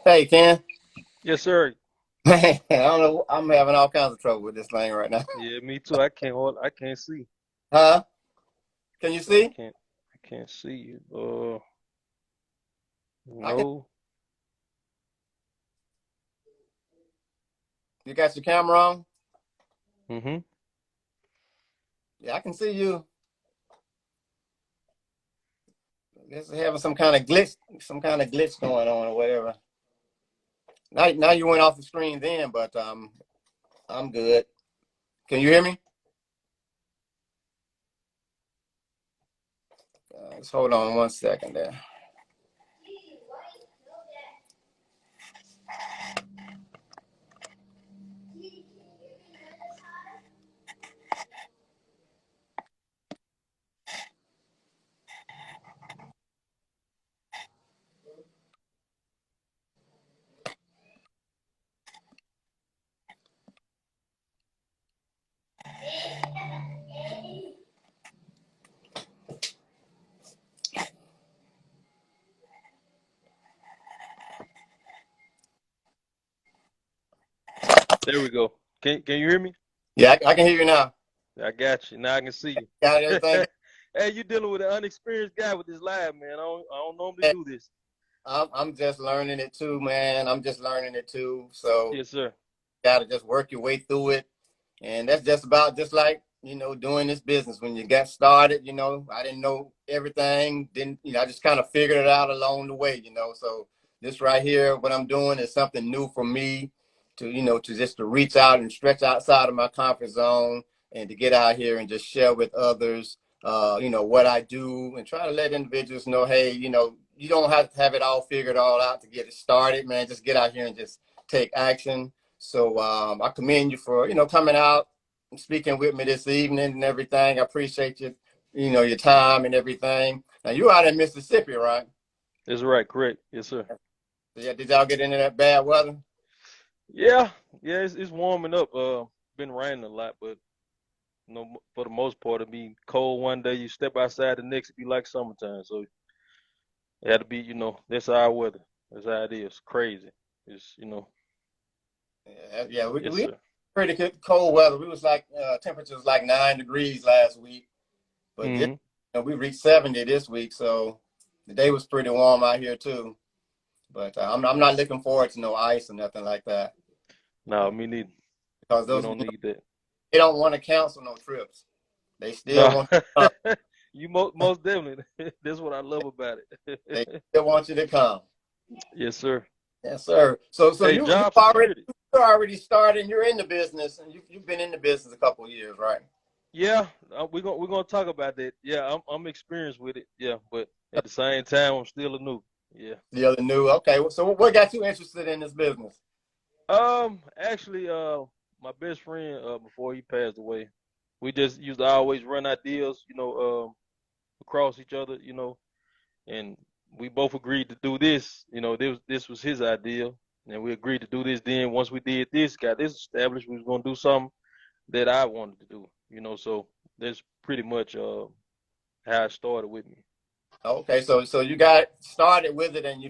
Hey, Ken. Yes, sir. Man, I don't know. I'm having all kinds of trouble with this thing right now. Yeah, me too. I can't see. Huh? Can you I see? can't I can't see you. I can. No. You got your camera on? Mm-hmm. Yeah, I can see you. This is having some kind of glitch going on or whatever. Now you went off the screen then, but I'm good. Can you hear me? Just hold on 1 second there. There we go. Can you hear me? Yeah, I can hear you now. I got you. Now I can see Got you. everything. Hey, you dealing with an unexperienced guy with this live, man. I don't normally do this. I'm just learning it too, man. I'm just learning it too. So Yes, sir. got to just work your way through it. And that's just about just like, doing this business. When you got started, I didn't know everything. Didn't, I just kind of figured it out along the way. So this right here, what I'm doing is something new for me to just to reach out and stretch outside of my comfort zone and to get out here and just share with others, what I do and try to let individuals know, hey, you don't have to have it all figured all out to get it started, man. Just get out here and just take action. So I commend you for coming out and speaking with me this evening and everything. I appreciate your time and everything. Now you out in Mississippi, right? That's right, correct. Yes, sir. Yeah, did y'all get into that bad weather? Yeah, yeah, it's warming up. Been raining a lot, but for the most part, it be cold one day. You step outside, the next it be like summertime. So it had to be, that's our weather. That's how it is. Crazy. It's. Yeah, Yes, we had sir. pretty good cold weather. We was like temperatures like 9 degrees last week, but Hmm. we reached 70 this week, so the day was pretty warm out here too. But I'm not looking forward to no ice or nothing like that No, me neither. because We those don't need that. they don't want to cancel no trips. They still No, want you to come. you most definitely. That's what I love about They it. still want you to come. Yes, sir. Yes, sir. So Hey, you job already security. you're already started. You're in the business, and you've been in the business a couple of years, right? Yeah, we're gonna talk about that. Yeah, I'm experienced with it. Yeah, but at the same time, I'm still a noob. Yeah. The other new. Okay. So what got you interested in this business? Actually, my best friend, before he passed away, we just used to always run ideas, across each other, and we both agreed to do this. This was his idea, and we agreed to do this. Then once we did this, got this established, we was gonna do something that I wanted to do. So that's pretty much how it started with me. Okay. So you got started with it, and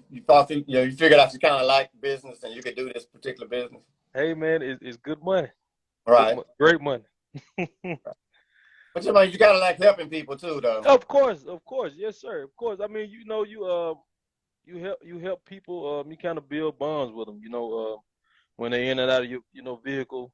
you thought you figured out you kind of like business, and you could do this particular business. Hey man, it's good money, Right. great money. But you gotta like helping people too, though. Of course, yes sir, of course. I mean, you help people. You kind of build bonds with them. When they're in and out of your vehicle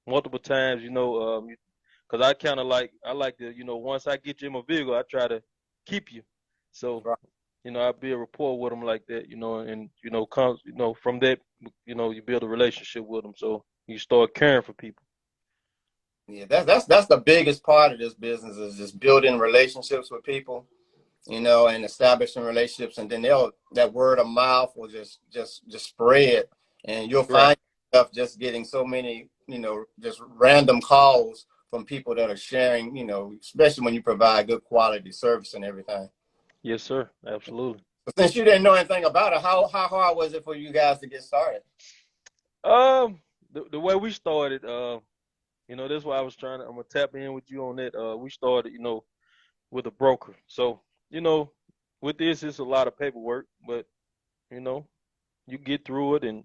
multiple times. Because I like to, once I get you in my vehicle, I try to keep you. So, Right. I build rapport with them like that, and comes, from that, you build a relationship with them. So you start caring for people. Yeah. That's the biggest part of this business is just building relationships with people. And establishing relationships, and then that word of mouth will just spread, and you'll Right. find yourself just getting so many, just random calls from people that are sharing, especially when you provide good quality service and everything. Yes, sir. Absolutely. But since you didn't know anything about it, how hard was it for you guys to get started? The way we started, that's why I'm gonna tap in with you on that. We started, with a broker. So, you know, with this, it's a lot of paperwork, but you know, you get through it, and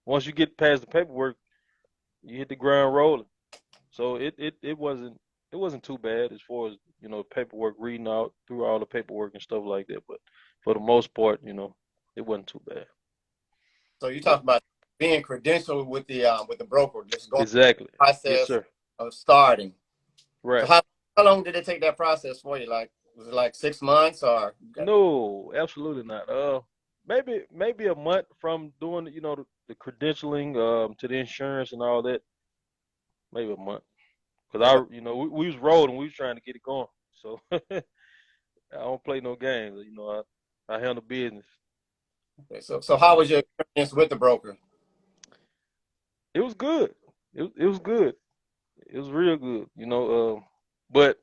once you get past the paperwork, you hit the ground rolling. So it wasn't too bad as far as paperwork, reading out through all the paperwork and stuff like that. But for the most part, it wasn't too bad. So you Yep, talk about being credentialed with the broker, just going through exactly. the Yes, process sir. of starting. So Right. how long did it take that process for you? Like, was it like 6 months or? No, absolutely not. Maybe a month from doing the credentialing to the insurance and all that. Maybe a month. Because Okay. we was rolling, we was trying to get it going. So I don't play no games. I handle business. Okay. So how was your experience with the broker? It was good. It was good. It was real good. But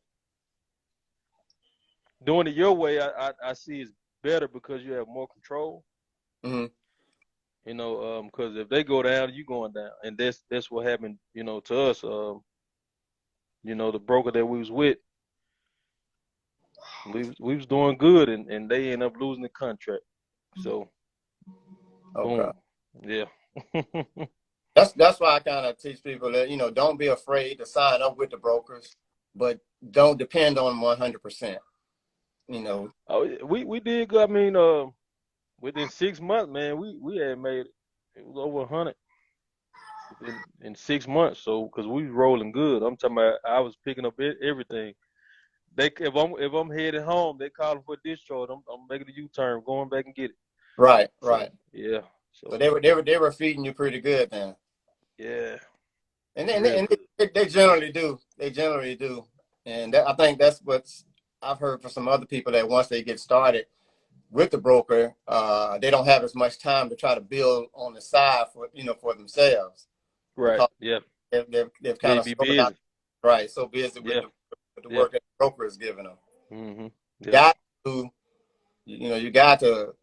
doing it your way, I see is better because you have more control. Hmm. Because if they go down, you going down, and that's what happened. To us. The broker that we was with, we was doing good, and they end up losing the contract. So Okay. boom, yeah. That's why I kind of teach people that don't be afraid to sign up with the brokers, but don't depend on them 100%. You know. Oh, we did good. I mean, within 6 months, man, we had made it was over 100 in 6 months. So because we was rolling good, I'm talking about I was picking up everything. They if I'm headed home, they calling for a discharge. I'm making a U-turn, going back and get it. Right. So Right. yeah, So so they were feeding you pretty good then. yeah, real And good. they generally do. They generally do. And I think that's what I've heard from some other people, that once they get started with the broker, they don't have as much time to try to build on the side for themselves, Right. because Yeah. they've kind They of be sorted out, busy. right, so busy with Yeah. the Yeah. work that the broker is giving them. Yeah. Got to you got to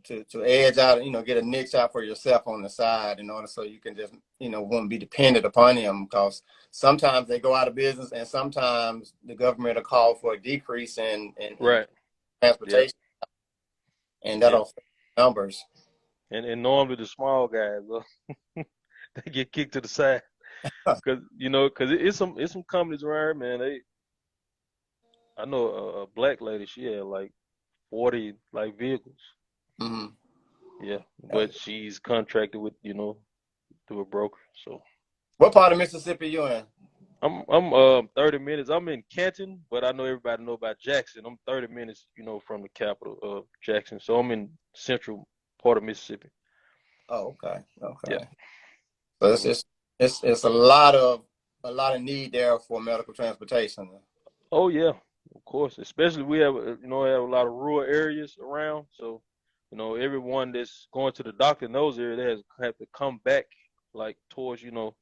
edge out, get a niche out for yourself on the side, in order so you can just won't be dependent upon them, because sometimes they go out of business, and sometimes the government will call for a decrease in Right. Yeah. transportation, and Yeah. that'll affect numbers. And normally the small guys, they get kicked to the side because it's some companies around here, man. I know a black lady. She had like 40 like vehicles. Hmm. Yeah, but she's contracted with through a broker. So What part of Mississippi you in? I'm 30 minutes. I'm in Canton, but I know everybody know about Jackson. I'm 30 minutes, from the capital of Jackson. So I'm in central part of Mississippi. Oh, okay, Yeah. okay. So So it's a lot of need there for medical transportation. oh yeah, of course. Especially we have a lot of rural areas around. So everyone that's going to the doctor in those areas they have to come back like towards the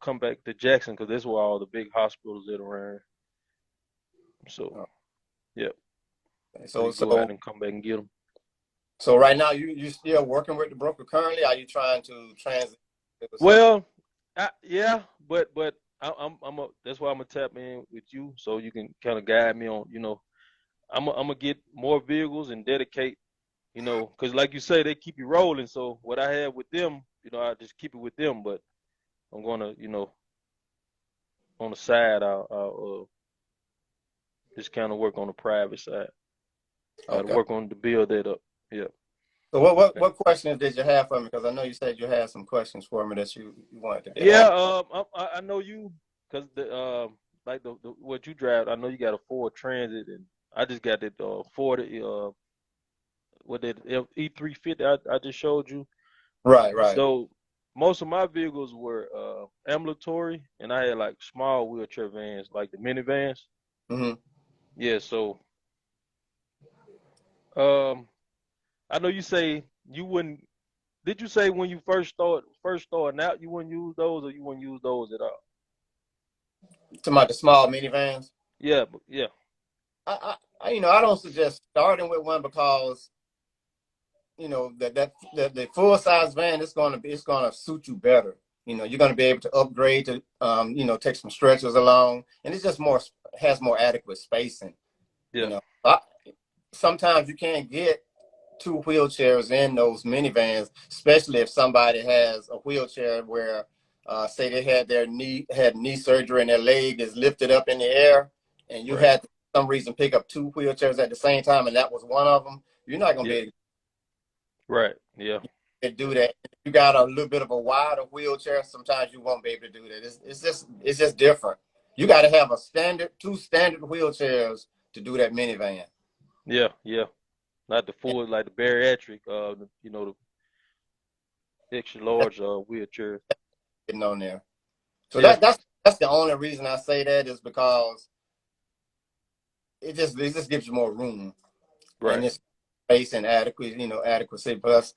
come back to Jackson because that's where all the big hospitals are around. So yeah, Okay. so So you go out so and come back and get them. so right now you still working with the broker currently? Are you trying to transit to something? Well, yeah, but that's why I'm gonna tap in with you so you can kind of guide me on. I'm gonna get more vehicles and dedicate. Because like you say, they keep you rolling. So what I have with them, I just keep it with them. But I'm gonna, on the side, I'll just kind of work on the private side. I got to Okay. work on to build that up. Yeah. So what questions did you have for me? Because I know you said you had some questions for me that you wanted to Yeah. ask. I know you because like the what you drive. I know you got a Ford Transit, and I just got that Ford what that E350 I just showed you. Right, right. So most of my vehicles were ambulatory, and I had like small wheelchair vans, like the minivans. Hmm. Yeah. So um, I know you say you wouldn't. Did you say when you first starting out, you wouldn't use those, or you wouldn't use those at all? Talking about the small minivans. Yeah. Yeah. I don't suggest starting with one, because that the full size van, it's gonna suit you better. You're gonna be able to upgrade to take some stretchers along, and it's just has more adequate spacing. You Yeah. know, I, sometimes you can't get two wheelchairs in those minivans, especially if somebody has a wheelchair where, say they had knee surgery and their leg is lifted up in the air, and you Right. had to, for some reason, pick up two wheelchairs at the same time, and that was one of them. You're not gonna be Yeah. able Right. Yeah. to do that. If you got a little bit of a wider wheelchair, sometimes you won't be able to do that. It's just different. You got to have two standard wheelchairs to do that minivan. Yeah. Yeah. Not the full like the bariatric, the extra That's large wheelchair. getting on there. So Yeah. that's the only reason I say that is because it just gives you more room and Right. it's space and adequacy. Plus,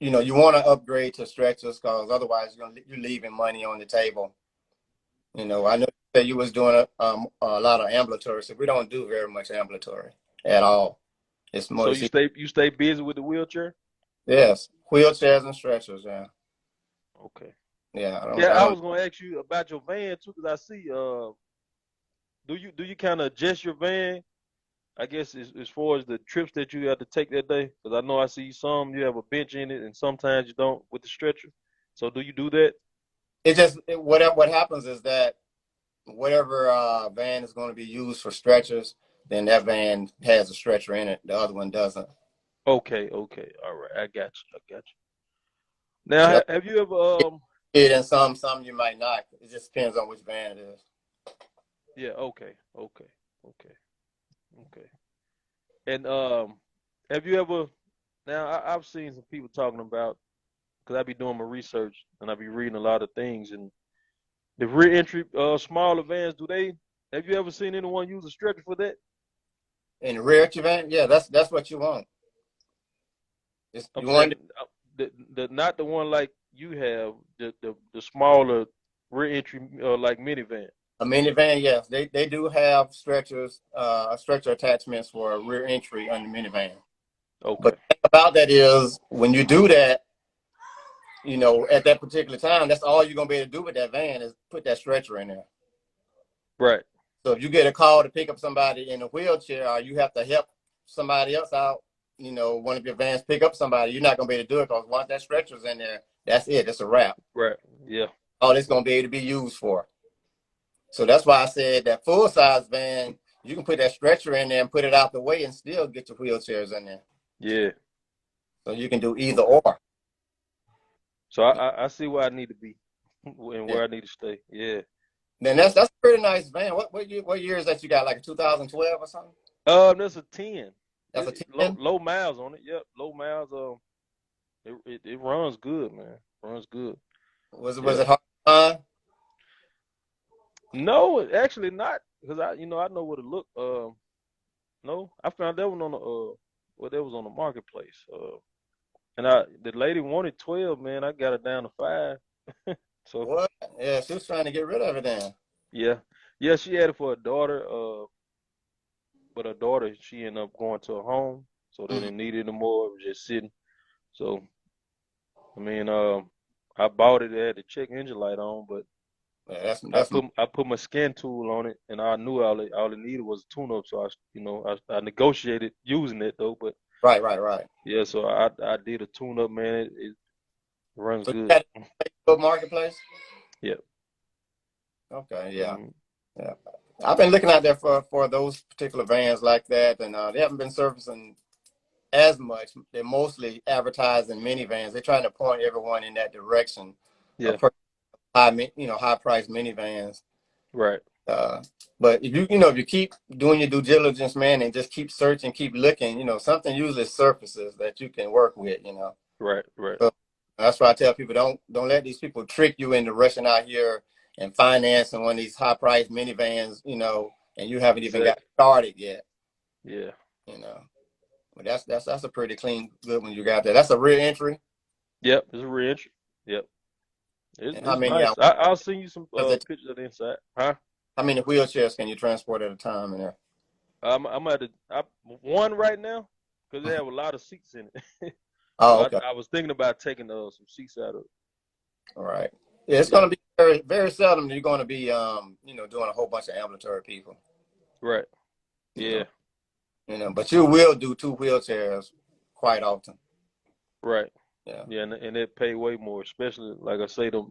you want to upgrade to stretchers because otherwise you're leaving money on the table. I know you said you was doing a lot of ambulatory, so we don't do very much ambulatory at all. It's more, So you stay busy with the wheelchair? yes, wheelchairs and stretchers. Yeah, Okay. yeah. I don't, Yeah, I I don't. was gonna ask you about your van too, because I see do you kind of adjust your van? I guess as far as the trips that you have to take that day, because I know I see some you have a bench in it, and sometimes you don't with the stretcher. So do you do that? What happens is that whatever van is going to be used for stretchers, then that van has a stretcher in it. The other one doesn't. Okay, okay, all right, I got you, I got you. Now, So that's have you ever it, and some you might not. It just depends on which van it is. yeah, okay, okay, okay, okay. And have you ever now I've seen some people talking about because I be doing my research and I be reading a lot of things and the rear entry smaller vans, do they have you ever seen anyone use a stretcher for that? In the rear van, yeah, that's what you want. I'm You want saying the not the one like you have, the smaller rear entry like minivan. a minivan. Yes, they do have stretcher attachments for rear entry on the minivan. But Okay. the thing about that is when you do that, at that particular time, that's all you're gonna be able to do with that van is put that stretcher in there. Right. So if you get a call to pick up somebody in a wheelchair, or you have to help somebody else out, one of your vans pick up somebody, you're not gonna be able to do it because once that stretcher's in there, that's it. It's a wrap. Right. Yeah. All it's gonna be able to be used for. So that's why I said that full size van, you can put that stretcher in there and put it out the way and still get your wheelchairs in there. Yeah. So you can do either Okay. or. So I see where I need to be and Yeah. where I need to stay. Yeah. Then that's a pretty nice van. What year is that you got? Like a 2012 or something? That's a 10. That's a Low 10. low miles on it. Yep, low miles. It runs good, man. Runs good. Was Yeah. it hard to find? No, actually not, because I know what it look. No, I found that one on the well, that was on the marketplace. And the lady wanted 12, man. I got it down to 5. So What? Yeah, she was trying to get rid of it then. yeah, yeah, she had it for her daughter. But her daughter, she ended up going to a home, so they Mhm. didn't need it anymore. It was just sitting. So I mean, I bought it. It had the check engine light on, but Yeah, I that's put I put my scan tool on it, and I knew all it needed was a tune up. So I negotiated using it though. But right, right, right. yeah, so I did a tune up, man. It runs So you good. had Facebook Marketplace? Yeah. Okay, yeah, Hmm. yeah. I've been looking out there for those particular vans like that, and they haven't been servicing as much. They're mostly advertising minivans. They're trying to point everyone in that direction Yeah. of high price minivans. Right. Uh, but if you keep doing your due diligence, man, and just keep searching, keep looking, something usually surfaces that you can work with. Right. Right. So that's why I tell people don't let these people trick you into rushing out here and financing one of these high price minivans, and you haven't even got Exactly. started yet, Yeah. you know. But that's a pretty clean good one you got there. That's a rear entry. Yep. It's a wrench. Yep. It's And how it's many nice. hours I'll send you some does it? pictures of the inside. Huh? How many wheelchairs can you transport at a time in there? I'm at one right now because they have a lot of seats in it. So Oh, I, okay. I was thinking about taking some seats out of it. All right. Yeah, it's Yeah. going to be very, very seldom you're going to be, doing a whole bunch of ambulatory people, Right. you Yeah. know, but you will do two wheelchairs quite often. Right. Yeah. Yeah, and it pay way more, especially like I say, the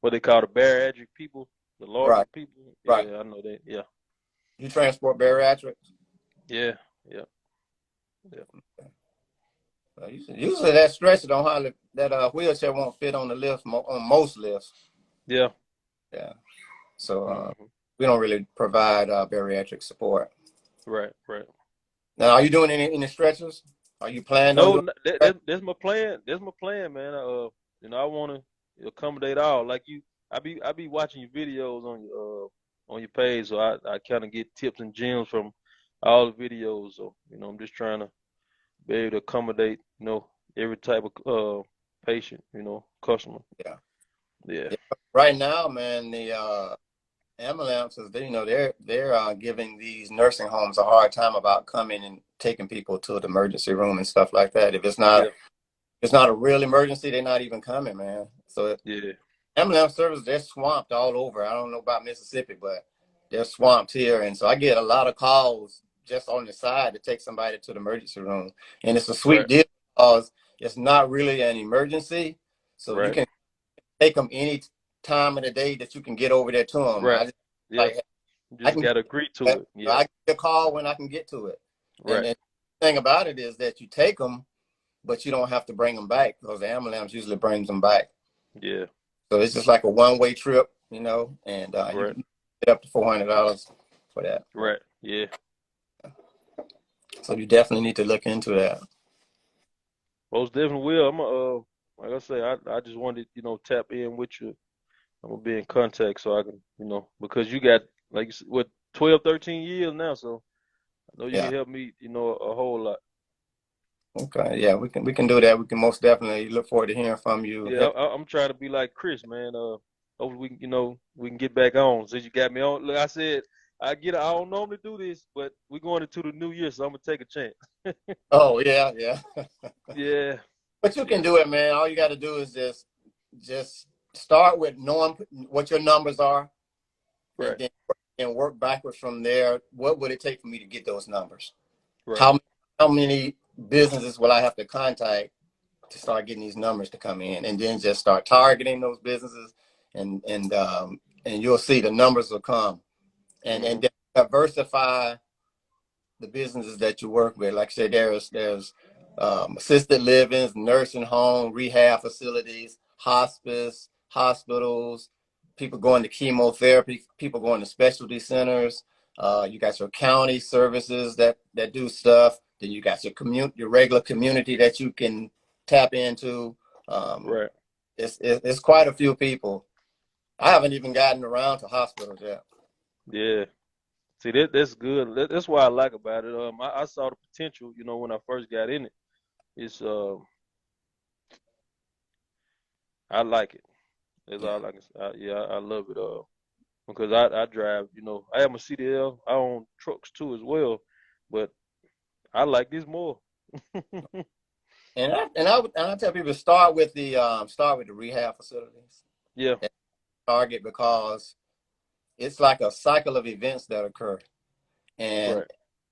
what they call the bariatric people, the larger Right. people. Right. Yeah, I know that. Yeah. You transport bariatrics? Yeah. Yeah. Yeah. Usually that stretcher don't hardly that wheelchair won't fit on the lift on most lifts. Yeah. Yeah. So Hmm. we don't really provide bariatric support. Right. Right. Now, are you doing any stretchers? Are you planning on No, doing? that's my plan. That's my plan, man. I want to accommodate all. Like you, I be watching your videos on your page, so I kind of get tips and gems from all the videos. So I'm just trying to be able to accommodate every type of patient, customer. Yeah. Yeah. Yeah. Right now, man, the ambulances, they're giving these nursing homes a hard time about coming and taking people to the emergency room and stuff like that. If Yeah. it's not a real emergency, they're not even coming, man. So Yeah. ambulance service, they're swamped all over. I don't know about Mississippi, but they're swamped here. And so I get a lot of calls just on the side to take somebody to the emergency room. And it's a sweet Right. deal because it's not really an emergency. So you Right. can take them any time of the day that you can get over there to them. Right. I just Yeah. like, You I just can get gotta agree to that. it. Yeah. I get a call when I can get to it. And Right. the thing about it is that you take them, but you don't have to bring them back because the ambulance usually brings them back. Yeah. So it's just like a one-way trip, and you Right. can get up to $400 for that. Right. Yeah. So you definitely need to look into that. Most definitely will. Like I say, I just wanted, tap in with you. I'm gonna be in contact so I can, because you got like you said, what 12, 13 years now, so I know you Yeah. can help me, a whole lot. Okay. Yeah, we can do that. We can most definitely look forward to hearing from you. Yeah, I'm trying to be like Chris, man. Hopefully we can, we can get back on. Since you got me on, look, I said I don't normally do this, but we're going into the new year, so I'm gonna take a chance. Oh yeah, yeah. Yeah, But you can yeah, do it, man. All you got to do is just start with knowing what your numbers are, and right, then work backwards from there. What would it take for me to get those numbers? right, How many businesses will I have to contact to start getting these numbers to come in, and then just start targeting those businesses, and you'll see the numbers will come, and hmm, then diversify the businesses that you work with. Like I said, there's assisted livings, nursing home, rehab facilities, hospice, hospitals, people going to chemotherapy, people going to specialty centers. You got your county services that do stuff. Then you got your regular community that you can tap into. Um, right. it's quite a few people. I haven't even gotten around to hospitals yet. Yeah. See, that's good. That's what I like about it. I saw the potential, when I first got in it. It's I like it. That's Yeah. all I can say. Yeah, I love it. Because I drive, I have my CDL. I own trucks too as well, but I like this more. And I tell people to start with the rehab facilities Yeah, at Target, because it's like a cycle of events that occur. And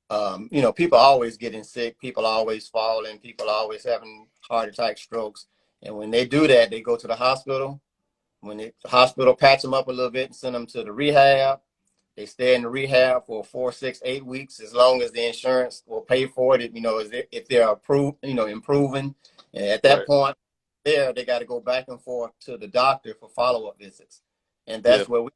right, people always getting sick, people always falling, people always having heart attack, strokes. And when they do that, they go to the hospital. When the hospital patch them up a little bit and send them to the rehab, they stay in the rehab for 4, 6, 8 weeks, as long as the insurance will pay for it. If they're approved, improving. And at that right. point, they got to go back and forth to the doctor for follow-up visits. And Yeah, that's where we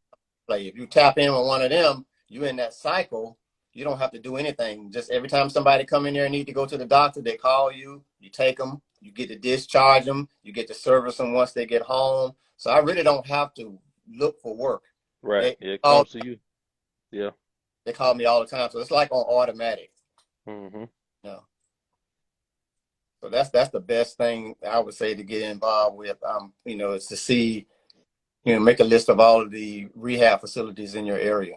play. If you tap in with one of them, you in that cycle. You don't have to do anything. Just every time somebody come in there and need to go to the doctor, they call you. You take them. You get to discharge them. You get to service them once they get home. So I really don't have to look for work. right. They Yeah, it call comes to you. Yeah. they call me all the time. So it's like on automatic. Hmm. You know. So that's the best thing I would say to get involved with. Is to see, make a list of all of the rehab facilities in your area.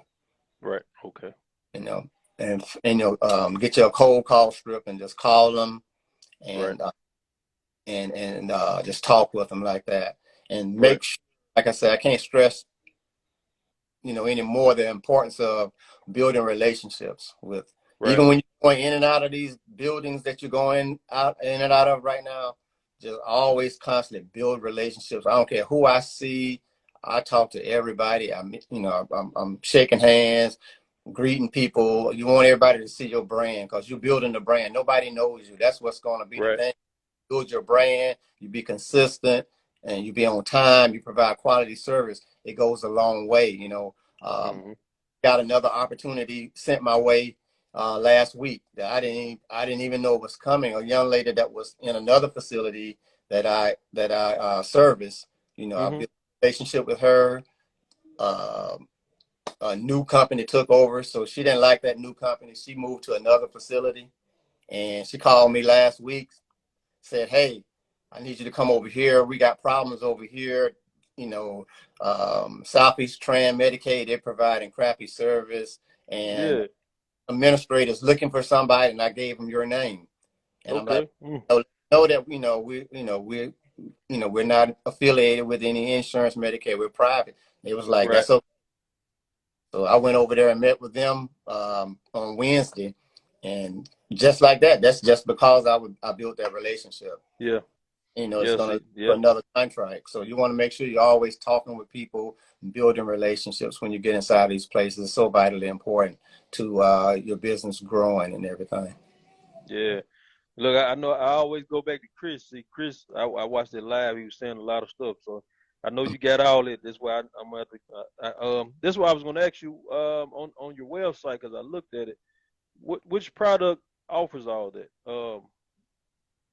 Right. Okay. You know, get your cold call strip and just call them, Right. and just talk with them like that, and Right. make sure, like I said, I can't stress anymore the importance of building relationships with Right. Even when you're going in and out of these buildings that you're going out in and out of right now, just always constantly build relationships. I don't care who I see. I talk to everybody. I'm shaking hands, greeting people. You want everybody to see your brand because you're building the brand. Nobody knows you. That's what's going to be the Right. thing. Build your brand. You be consistent and you be on time. You provide quality service. It goes a long way. Um, Mm-hmm. got another opportunity sent my way last week that I didn't even know was coming. A young lady that was in another facility that I service. I Mm-hmm. built a relationship with her. Um, a new company took over, so she didn't like that new company. She moved to another facility, and she called me last week. Said, "Hey, I need you to come over here. We got problems over here. You know, Southeast Tran Medicaid, they're providing crappy service, and Yeah. administrators looking for somebody, and I gave them your name." And I'm like, Okay. Mm. know that we're not affiliated with any insurance, Medicaid. We're private. It was like Right. that's okay. So I went over there and met with them on Wednesday, and just like that, that's just because I built that relationship. Yeah. It's Yeah. going See. to for Yeah. another contract. So you want to make sure you're always talking with people, building relationships when you get inside these places. It's so vitally important to your business growing and everything. Yeah. Look, I know I always go back to Chris. See, Chris, I watched it live. He was saying a lot of stuff, so I know you got all it. That's why I'm gonna have to. This is why I was gonna ask you on your website because I looked at it. Which product offers all that?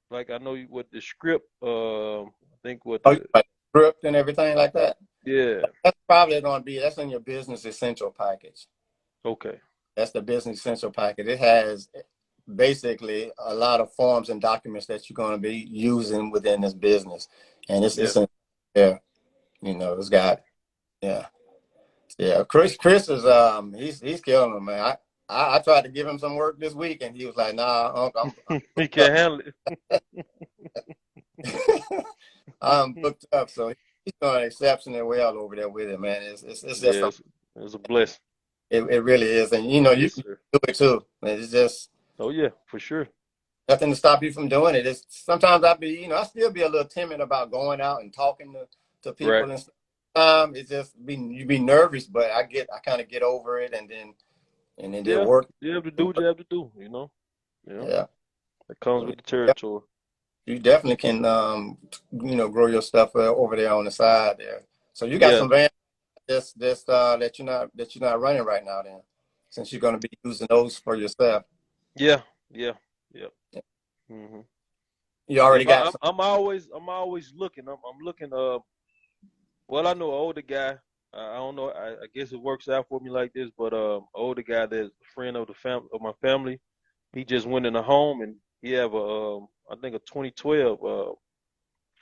Like I know you with the script. I think with Oh, you the like script and everything like that. yeah. That's probably going to be that's in your business essential package. Okay. That's the business essential package. It has basically a lot of forms and documents that you're going to be using within this business, and Yeah. it's in there. It's got yeah. Yeah, Chris is he's killing them, man. I tried to give him some work this week, and he was like, "Nah, I'm He booked up. can't handle it. I'm booked up." So he's doing exceptionally well over there with it, man. It's just Yes, it's a blessing. it really is, and you Yes, do sir. it too. It's just Oh yeah, for sure. nothing to stop you from doing it. It's sometimes I still be a little timid about going out and talking to Right. people and stuff. It's just you be nervous, but I kind of get over it, and then they Yeah, work. you have to do what you have to do. Yeah, Yeah. that comes So with the territory. you definitely can, grow your stuff over there on the side there. So you got Yeah, some vans that you're not running right now, then, since you're going to be using those for yourself. yeah, yeah, yeah. hmm You Yeah, already but got some. I'm always looking. I'm looking. Well, I know an older guy. I don't know. I guess it works out for me like this, but older guy that's a friend of the my family. He just went in a home and he have I think a 2012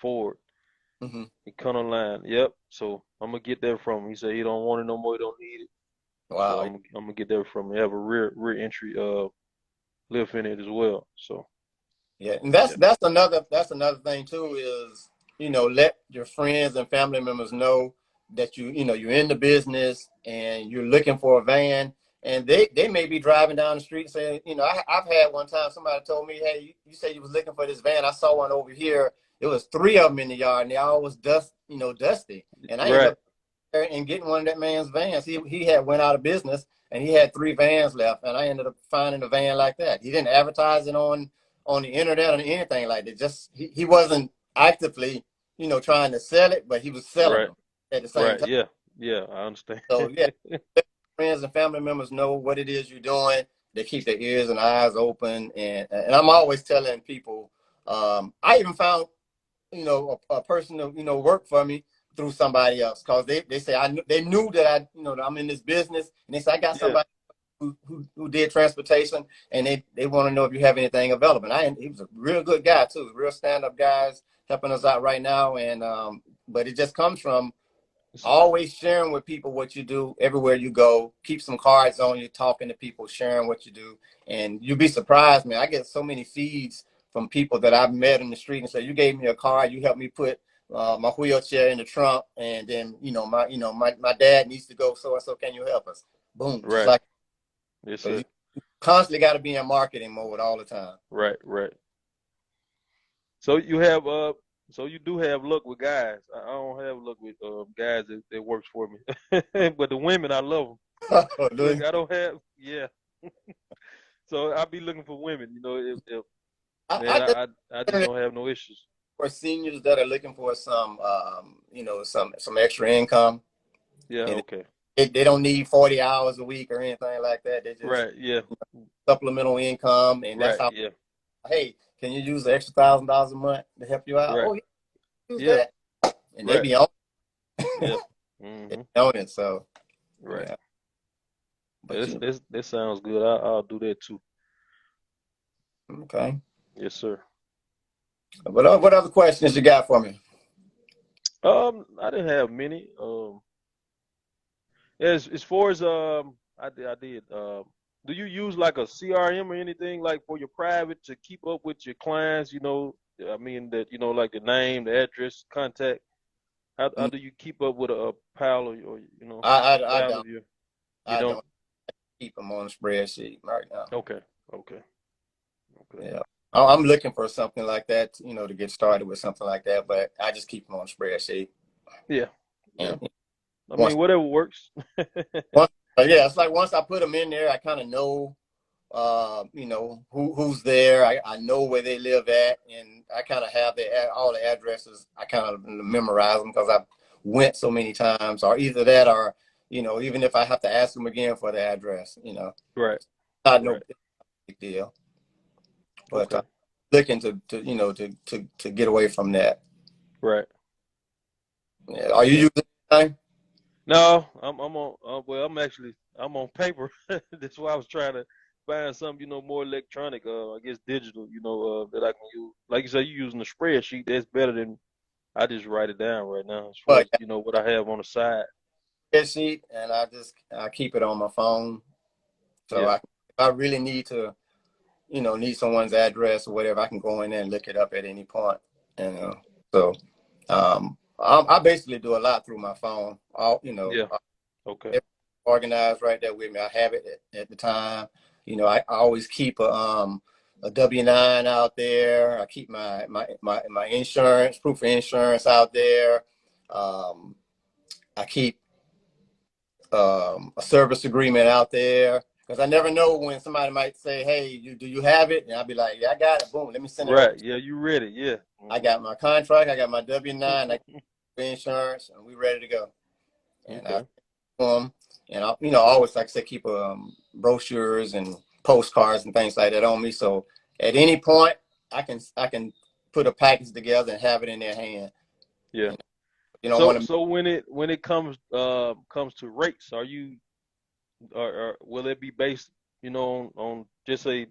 Ford. Hmm. He cut online. Yep. So I'm gonna get that from him. He said he don't want it no more. He don't need it. So Wow. I'm gonna get that from him. He have a rear entry lift in it as well. So Yeah, and yeah, that's another thing too is let your friends and family members know that you're in the business and you're looking for a van, and they may be driving down the street saying, I've had one time somebody told me, hey, you said you was looking for this van. I saw one over here. It was three of them in the yard, and they all was dusty, and I ended right, up and getting one of that man's vans. He had went out of business and he had three vans left, and I ended up finding a van like that. He didn't advertise it on the internet or anything like that. Just he wasn't actively, trying to sell it, but he was selling right, them at the same right. time. Yeah, yeah. I understand. So yeah, let friends and family members know what it is you're doing. They keep their ears and eyes open, and I'm always telling people. I even found a person to work for me through somebody else because they say they knew that that I'm in this business, and they say I got Yeah, somebody who did transportation, and they want to know if you have anything available. And he was a real good guy too, real stand up guys helping us out right now, and but it just comes from always sharing with people what you do everywhere you go. Keep some cards on you, talking to people, sharing what you do, and you'll be surprised, man. I get so many feeds from people that I've met in the street and say, "You gave me a card, you helped me put my wheelchair in the trunk, and then my dad needs to go, so and so. Can you help us?" Boom, just right. like Yes, so. sir. constantly got to be in marketing mode all the time. Right, right. So you have so you do have luck with guys. I don't have luck with guys that works for me. But the women, I love them. Look, I don't have, yeah. So I be looking for women, you know, if man, I just I just don't have no issues. for seniors that are looking for some, some extra income, Yeah, and okay. they don't need 40 hours a week or anything like that. They just Right, yeah. supplemental income, and that's Right, how. yeah. Hey, can you use the extra $1,000 a month to help you out? Right. Oh, yeah, use Yeah, that, and they right. be on, Yeah. they Hmm. be on it. So Right. yeah, Yeah, but you this sounds good. I'll do that too. okay. Yes, sir. What other questions you got for me? I didn't have many. As far as I did. Do you use like a CRM or anything like for your private to keep up with your clients? You know, I mean that you know like the name, the address, contact. How Mm, do you keep up with a pal or you know I child don't of your? You I don't? don't keep them on a spreadsheet right now. Okay, okay, okay. Yeah. I'm looking for something like that, to get started with something like that, but I just keep them on a spreadsheet. Yeah, yeah. And I once, mean whatever works. once, yeah, it's like once I put them in there, I kind of know, who's there. I know where they live at, and I kind of have all the addresses. I kind of memorize them because I've went so many times, or either that, or even if I have to ask them again for the address, Right, not no right. big deal. But Okay. looking to get away from that. Right. Yeah. Are you Okay. using anything? No, I'm on. Well, I'm on paper. That's why I was trying to find something, you know, more electronic. I guess digital, you know, that I can use. Like you say, you using a spreadsheet. That's better than I just write it down right now. As far But as you know, what I have on the side. spreadsheet, and I keep it on my phone. So Yeah. if I really need to, need someone's address or whatever, I can go in there and look it up at any point. And so I basically do a lot through my phone. Yeah. Okay. Everything organized right there with me. I have it at the time. I always keep a W-9 out there. I keep my insurance, proof of insurance out there. Um, I keep a service agreement out there because I never know when somebody might say, "Hey, do you have it?" And I'll be like, "Yeah, I got it. Boom, let me send it over Right. to Yeah. you. You ready? Yeah. I got my contract. I got my W-9. I got the insurance, and we ready to go." And I Okay. them, and I, always like I said, keep brochures and postcards and things like that on me. So at any point, I can put a package together and have it in their hand. Yeah. You know, you don't So want to. so when it comes to rates, are you or will it be based, you know, on just a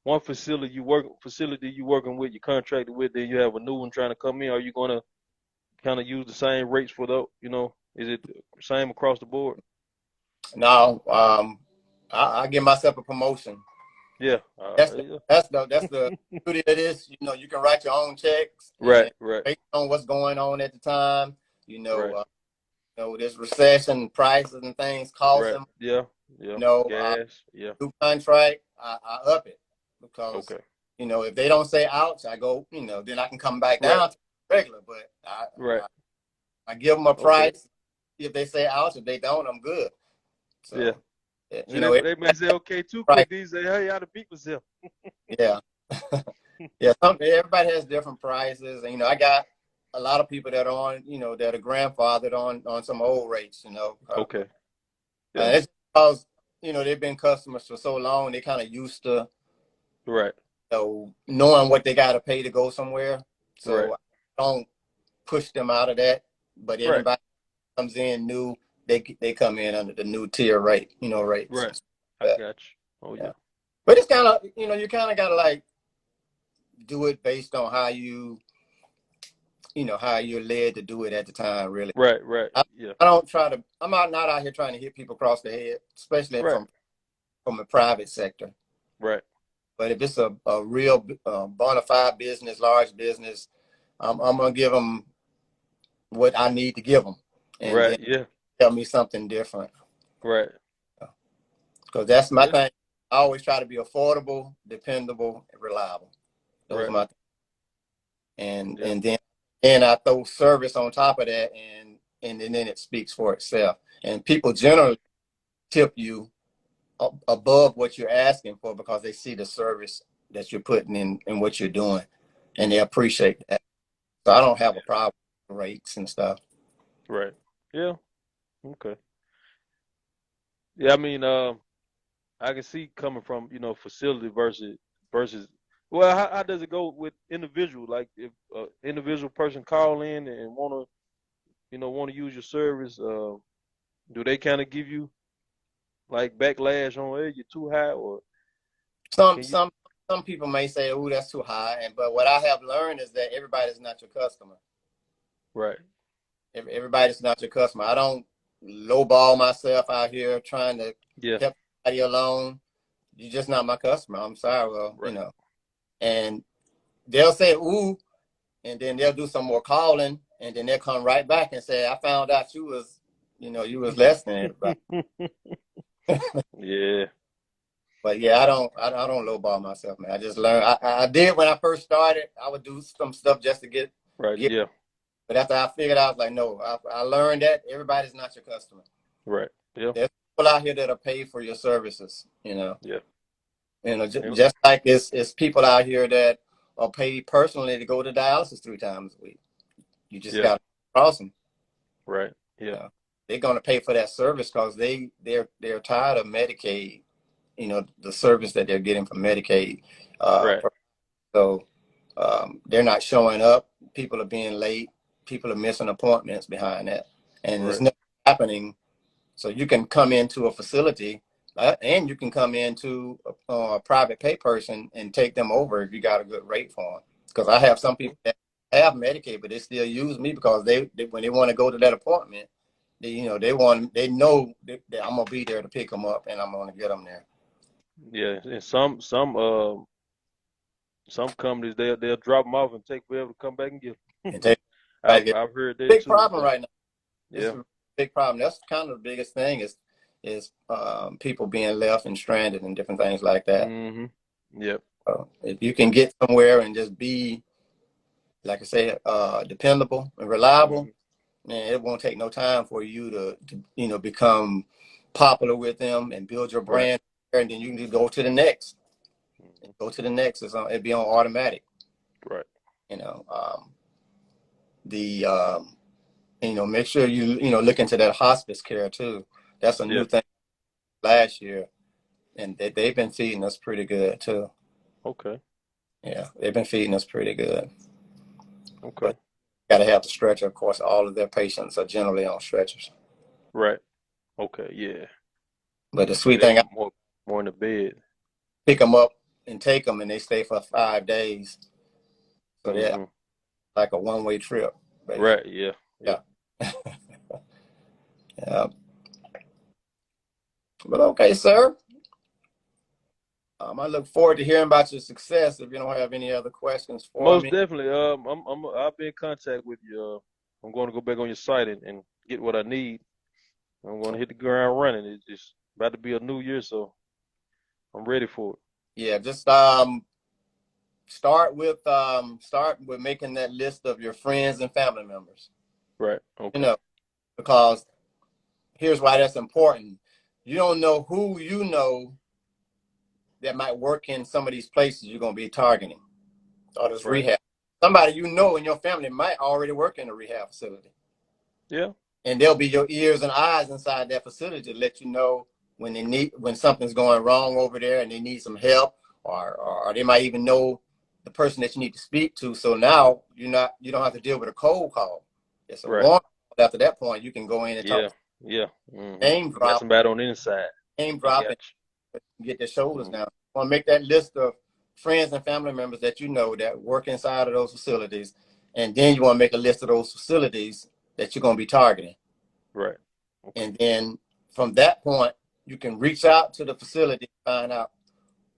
one facility you working with, you contracted with, then you have a new one trying to come in? Are you gonna kind of use the same rates for the, you know, is it same across the board? No, I give myself a promotion. Yeah. Yeah. That's the beauty of this. You can write your own checks, Right. and Right. based on what's going on at the time, you know, Right. uh, this recession, prices and things cost Right. them. Yeah. Yeah. You know, uh, Gas. Yeah. New contract, I up it because Okay. if they don't say ouch, I go, then I can come back Right. down to regular. But I, Right. I, I give them a Okay. price. If they say ouch, if they don't, I'm good. Yeah. So, See, they may say okay too price, quick. These say, hey, I ought to beat myself. yeah, yeah. Everybody has different prices, and I got a lot of people that are on, that are grandfathered on some old rates. Okay. Yeah. And it's because they've been customers for so long, they kind of used to Right. knowing what they got to pay to go somewhere. Right. So I don't push them out of that. But Right. anybody comes in new, they come in under the new tier rate, rates. Right. And stuff I like that. got you. Oh Yeah. yeah. But it's kind of, you kind of got to like do it based on how you're led to do it at the time, really. Right. Right. I, Yeah. I don't try to, I'm not out here trying to hit people across the head, especially Right. from a private sector. Right. But if it's a real bona fide business, large business, I'm going to give them what I need to give them, and then Right. Yeah. tell me something different. Right. Because that's my Yeah. thing. I always try to be affordable, dependable, and reliable. Those are Right. my and Yeah. and then I throw service on top of that, and then it speaks for itself. And people generally tip you above what you're asking for because they see the service that you're putting in what you're doing, and they appreciate that. So I don't have a problem with rates and stuff. Right. Yeah. Okay. Yeah. I mean, I can see coming from, facility versus. Well, how does it go with individual? Like if an individual person call in and want to use your service, do they kind of give you like backlash on, hey, you're too high, or Some can you? some some people may say, "Oh, that's too high," but what I have learned is that everybody's not your customer. Right. Everybody's not your customer. I don't lowball myself out here trying to Yeah. help somebody along. You're just not my customer. I'm sorry. Well, Right. and they'll say, "Ooh," and then they'll do some more calling, and then they'll come right back and say, "I found out you was less than everybody." Yeah. But yeah, I don't lowball myself, man. I just learned. I did when I first started. I would do some stuff just to Right. get. Yeah. But after I figured out, I was like, no, I learned that everybody's not your customer. Right. Yeah. There's people out here that'll pay for your services. Yeah. Yeah. Just like it's people out here that are paid personally to go to dialysis 3 times a week. You just Yeah. got to cross them. Right. Yeah. They're going to pay for that service because they're tired of Medicaid. The service that they're getting from Medicaid. Uh, Right. so they're not showing up. People are being late. People are missing appointments behind that, and it's Right. not happening. So you can come into a facility, and you can come into a private pay person and take them over if you got a good rate for them. Because I have some Mhm. people that have Medicaid, but they still use me because they when they want to go to that appointment, they know that I'm gonna be there to pick them up and I'm gonna get them there. Yeah. And some companies they'll drop them off and take forever to come back and get And 'em. take I've heard that big too. problem right now. This is Yeah. a big problem. That's kind of the biggest thing is people being left and stranded and different things like that. Mm-hmm. Yep. If you can get somewhere and just be, like I said, dependable and reliable, Mm-hmm. man, it won't take no time for you to become popular with them and build your Right. brand, and then you can just go to the next. Hmm. Go to the next. It'd be on automatic. Right. You know, the make sure you look into that hospice care too. That's a Yeah. new thing last year, and they've been feeding us pretty good too. Okay. Yeah, they've been feeding us pretty good. Okay. But got to have the stretcher. Of course, all of their patients are generally on stretchers. Right. Okay. Yeah. But the Yeah. sweet They thing, I more in the bed. pick them up and take them, and they stay for 5 days. So they're Mm-hmm. like a one-way trip, basically. Right. Yeah. Yeah. Yeah. Yeah. But okay, sir. I look forward to hearing about your success. If you don't have any other questions for Most me, definitely. I'll be in contact with you. I'm going to go back on your site and get what I need. I'm going to hit the ground running. It's just about to be a new year, so I'm ready for it. yeah, just start with making that list of your friends and family members. Right. You Okay. know, because here's why that's important. You don't know who you know that might work in some of these places you're going to be targeting or this Right. rehab. Somebody you know in your family might already work in a rehab facility, Yeah. and they'll be your ears and eyes inside that facility to let you know when something's going wrong over there and they need some help, or they might even know the person that you need to speak to. So now you don't have to deal with a cold call. It's a Right. warm. After that point, you can go in and talk, Yeah. Yeah. Mm-hmm. name You got drop, somebody on the inside. name I drop, got and get their shoulders you. down. I want to make that list of friends and family members that you know that work inside of those facilities, and then you want to make a list of those facilities that you're going to be targeting. Right. Okay. And then from that point, you can reach out to the facility and find out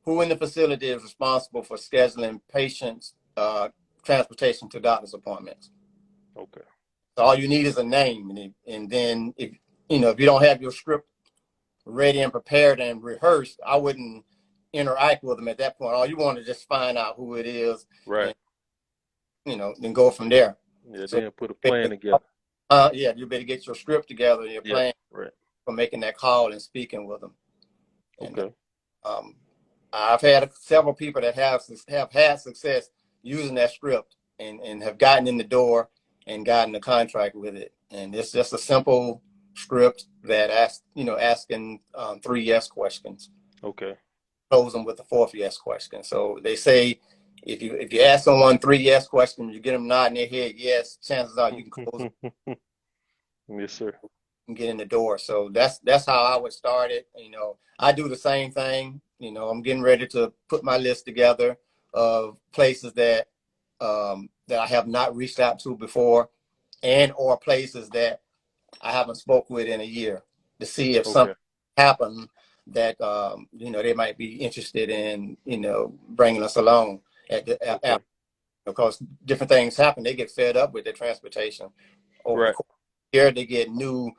who in the facility is responsible for scheduling patients' transportation to doctor's appointments. Okay. So all you need is a name, and then if you don't have your script ready and prepared and rehearsed, I wouldn't interact with them at that point. All you want to just find out who it is, Right. and then go from there. Yeah. So Then put a plan together. yeah, you better get your script together and your Yeah. plan Right. for making that call and speaking with them. And Okay. um, I've had several people that have had success using that script and have gotten in the door and gotten a contract with it. And it's just a simple script that asking 3 yes questions. Okay. Close them with the 4th yes question. So they say if you ask someone 3 yes questions, you get them nodding their head yes, chances are you can close Yes, sir. and get in the door. So that's how I would start it. I do the same thing. I'm getting ready to put my list together of places that that I have not reached out to before, and or places that I haven't spoke with in a year, to see if Okay. something happened that they might be interested in bringing us along Okay. because different things happen. They get fed up with their transportation over the Right. course of the year. They get new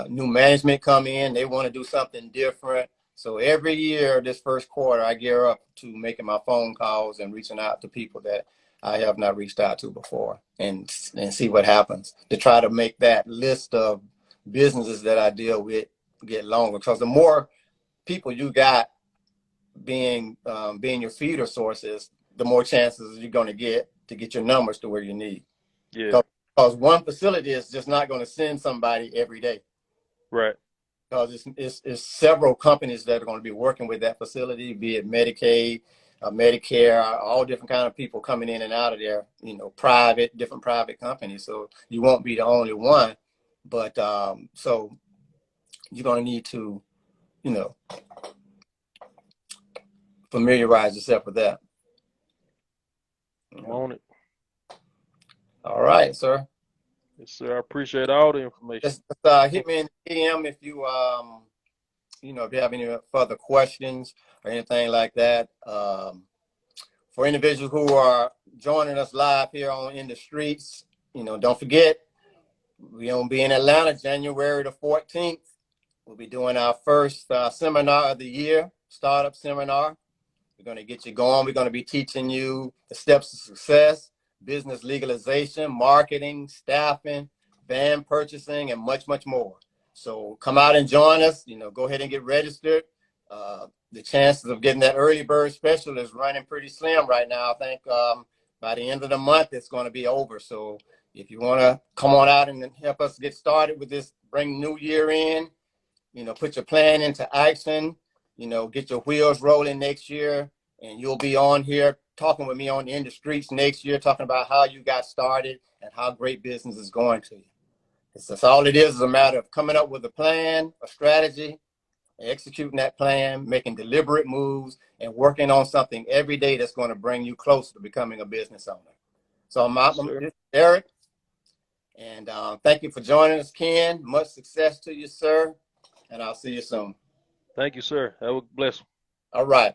management come in. They want to do something different. So every year, this first quarter, I gear up to making my phone calls and reaching out to people that I have not reached out to before, and see what happens, to try to make that list of businesses that I deal with get longer. Because the more people you got being your feeder sources, the more chances you're going to get your numbers to where you need. Yeah. Because one facility is just not going to send somebody every day. Right. Because it's several companies that are going to be working with that facility, be it Medicaid, Medicare, all different kind of people coming in and out of there, different private companies. So you won't be the only one, but so you're going to need to, you know, familiarize yourself with that. I'm on it. All right, sir. Yes, sir. I appreciate all the information. Just hit me in the DM if if you have any further questions or anything like that. For individuals who are joining us live here on In the Streets, don't forget, we're going to be in Atlanta January the 14th. We'll be doing our first seminar of the year, startup seminar. We're going to get you going. We're going to be teaching you the steps to success, business legalization, marketing, staffing, van purchasing, and much, much more. So come out and join us. Go ahead and get registered. The chances of getting that early bird special is running pretty slim right now. I think by the end of the month, it's going to be over. So if you want to come on out and help us get started with this, bring New Year in, put your plan into action, get your wheels rolling next year, and you'll be on here talking with me on In the Streets next year, talking about how you got started and how great business is going to you. That's all it is a matter of coming up with a plan, a strategy, executing that plan, making deliberate moves, and working on something every day that's going to bring you closer to becoming a business owner. So Yes, I'm sir. Eric, and thank you for joining us, Ken. Much success to you, sir, and I'll see you soon. Thank you, sir. Have a blessing. All right.